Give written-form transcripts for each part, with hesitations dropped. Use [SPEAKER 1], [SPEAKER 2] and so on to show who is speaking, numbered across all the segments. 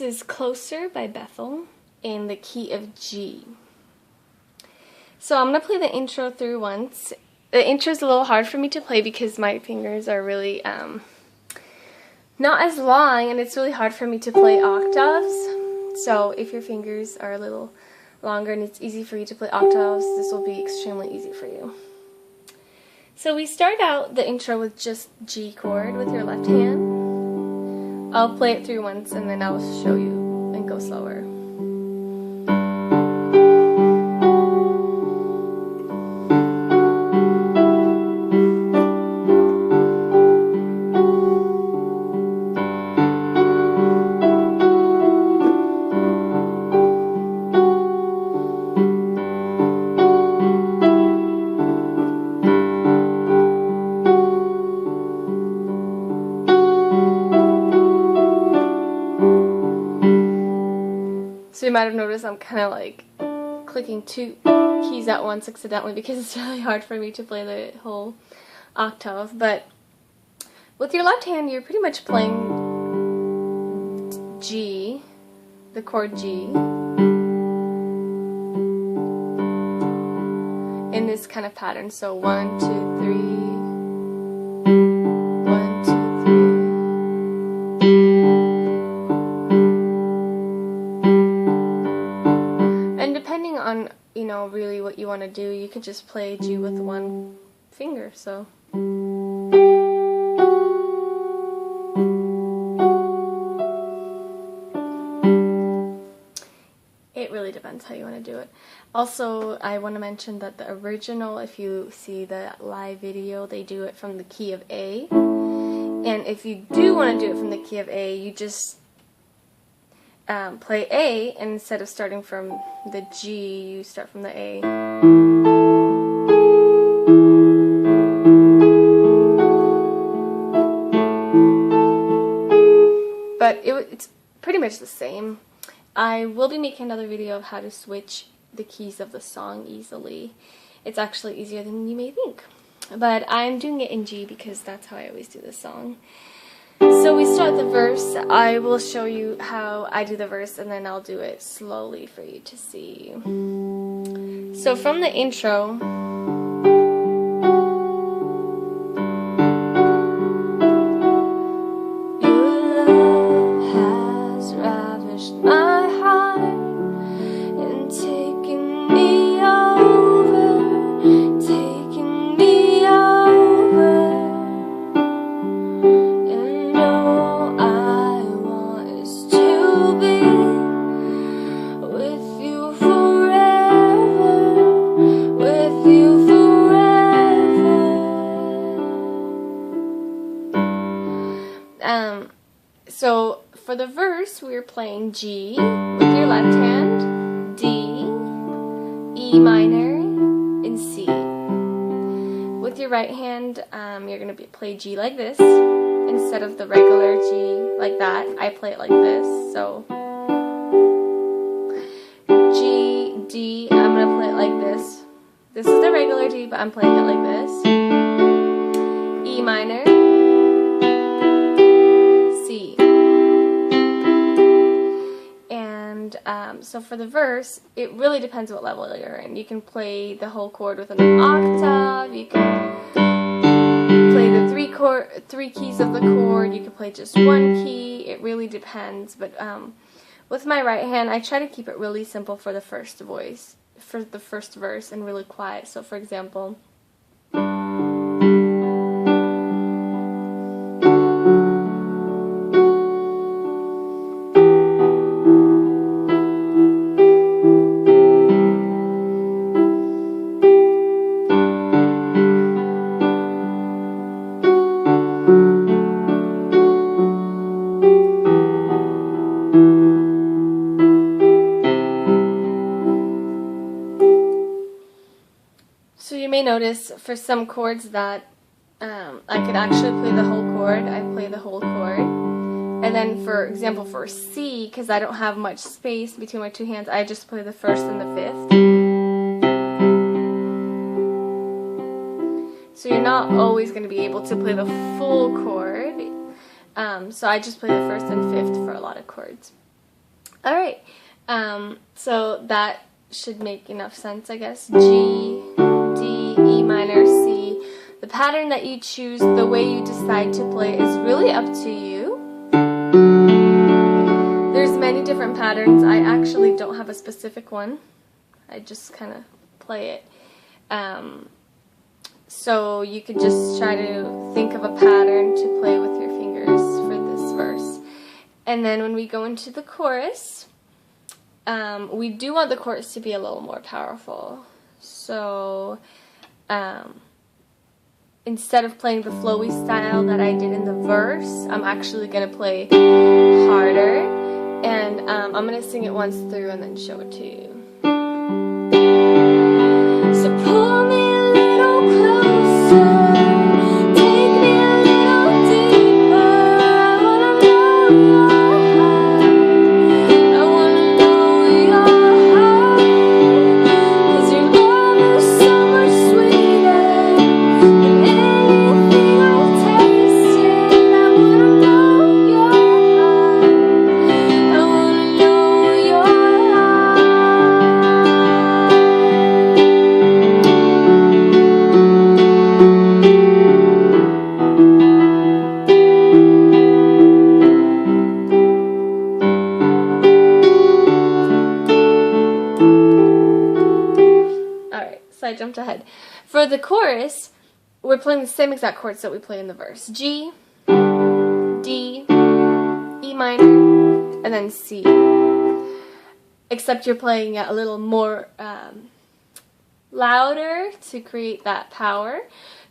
[SPEAKER 1] This is Closer by Bethel in the key of G. So I'm going to play the intro through once. The intro is a little hard for me to play because my fingers are really not as long, and it's really hard for me to play octaves. So if your fingers are a little longer and it's easy for you to play octaves, this will be extremely easy for you. So we start out the intro with just G chord with your left hand. I'll play it through once and then I'll show you and go slower. So you might have noticed I'm kind of like clicking two keys at once accidentally because it's really hard for me to play the whole octave. But with your left hand, you're pretty much playing G, the chord G, in this kind of pattern. So 1, 2, 3. 1, 2, 3. Depending on, really what you want to do, you could just play G with one finger, so. It really depends how you want to do it. Also, I want to mention that the original, if you see the live video, they do it from the key of A. And if you do want to do it from the key of A, you just play A, and instead of starting from the G, you start from the A. But it's pretty much the same. I will be making another video of how to switch the keys of the song easily. It's actually easier than you may think. But I'm doing it in G because that's how I always do this song. So we start the verse. I will show you how I do the verse and then I'll do it slowly for you to see. So from the intro, your love has ravished my heart and taken me over, taken me over. So for the verse, we're playing G with your left hand, D, E minor, and C. With your right hand, you're going to play G like this. Instead of the regular G like that, I play it like this. So G, D, I'm going to play it like this. This is the regular G, but I'm playing it like this. E minor, C. And so for the verse, it really depends what level you're in. You can play the whole chord with an octave, you can play the three keys of the chord, you can play just one key. It really depends. But with my right hand, I try to keep it really simple for the first verse, and really quiet. So for example, so you may notice for some chords that I could actually play the whole chord. I play the whole chord. And then for example for C, because I don't have much space between my two hands, I just play the first and the fifth. So you're not always going to be able to play the full chord. So I just play the first and fifth for a lot of chords. Alright, so that should make enough sense, I guess. G, D, E minor, C. The pattern that you choose, the way you decide to play is really up to you. There's many different patterns. I actually don't have a specific one. I just kind of play it. So you could just try to think of a pattern to play with your fingers for this verse. And then when we go into the chorus, we do want the chorus to be a little more powerful. So instead of playing the flowy style that I did in the verse, I'm actually going to play harder. And I'm going to sing it once through and then show it to you. So pull me a little closer, take me a little deeper. I wanna know your heart, I wanna know your heart. 'Cause your love is so much sweeter than anything I've tasted. I wanna know your heart, I wanna know your heart. So I jumped ahead. For the chorus, we're playing the same exact chords that we play in the verse. G, D, E minor, and then C. Except you're playing it a little more louder to create that power.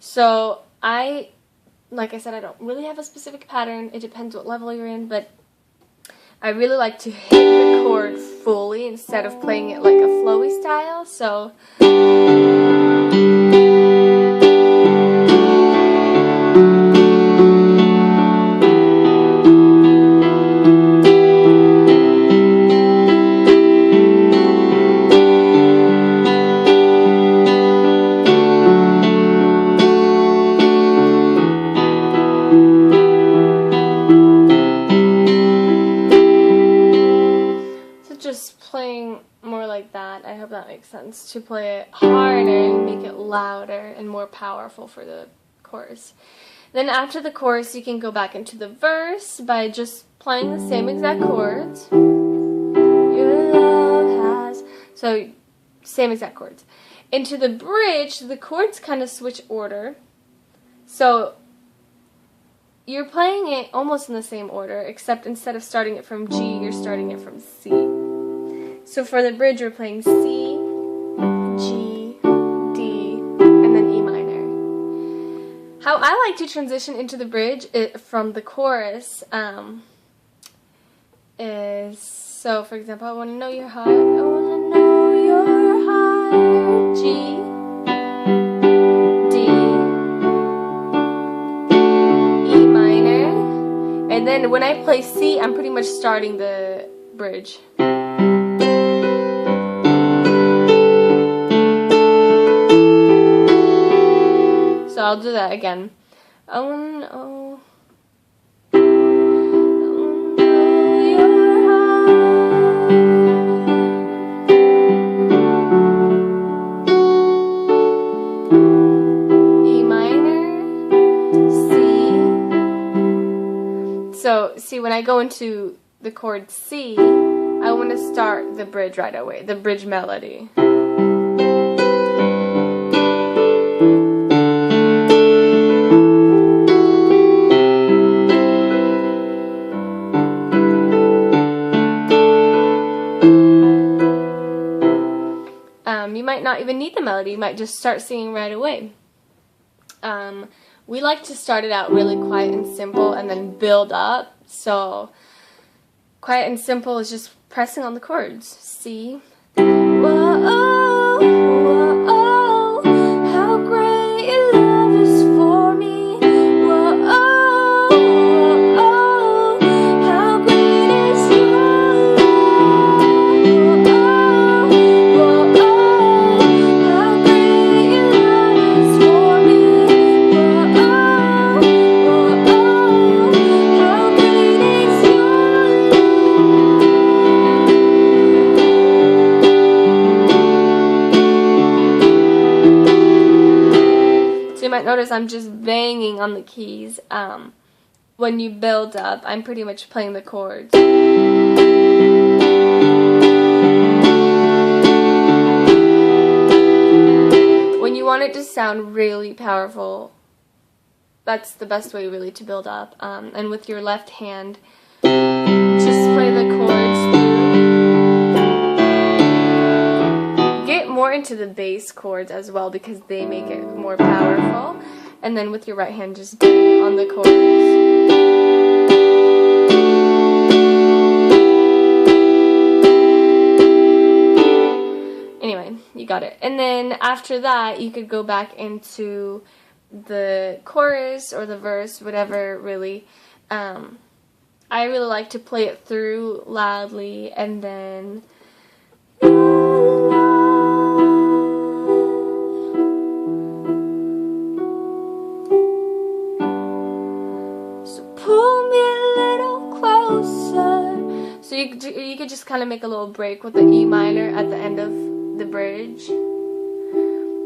[SPEAKER 1] So like I said, I don't really have a specific pattern. It depends what level you're in, but I really like to hit the chord fully instead of playing it like a flowy style. So just playing more like that. I hope that makes sense. To play it harder and make it louder and more powerful for the chorus. Then after the chorus, you can go back into the verse by just playing the same exact chords. Your love has... So, same exact chords. Into the bridge, the chords kind of switch order. So, you're playing it almost in the same order, except instead of starting it from G, you're starting it from C. So for the bridge, we're playing C, G, D, and then E minor. How I like to transition into the bridge from the chorus is, so for example, I want to know your heart, I want to know your heart, G, D, E minor, and then when I play C, I'm pretty much starting the bridge. So I'll do that again. I wanna know. I wanna know your heart. E minor, C. So see, when I go into the chord C, I want to start the bridge right away, the bridge melody. You might not even need the melody, you might just start singing right away. We like to start it out really quiet and simple and then build up. So quiet and simple is just pressing on the chords. C. Whoa, whoa, how great your love is for me. Whoa, whoa, how great is your love. notice I'm just banging on the keys. When you build up, I'm pretty much playing the chords. When you want it to sound really powerful, that's the best way really to build up. And with your left hand, just play the chords through. Get more into the bass chords as well because they make it more powerful. And then with your right hand, just bang on the chords. Anyway, you got it. And then after that, you could go back into the chorus or the verse, whatever really. I really like to play it through loudly and then so pull me a little closer. So you could just kind of make a little break with the E minor at the end of the bridge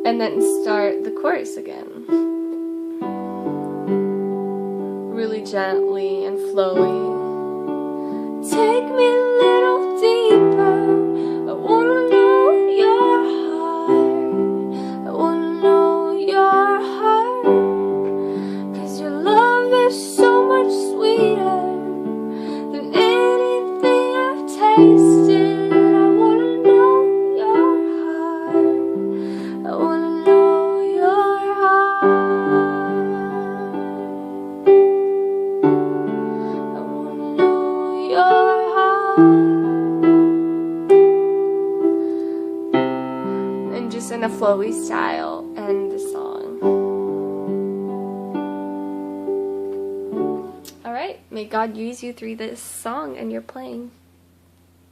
[SPEAKER 1] and then start the chorus again. Really gently and flowy. Take me a little deeper. I wanna know your heart. I wanna know your heart. 'Cause your love is so much sweeter than anything I've tasted. I wanna know your heart. I wanna know your heart. I wanna know your heart. And just in a flowy style, end the song. Alright, may God use you through this song and your playing.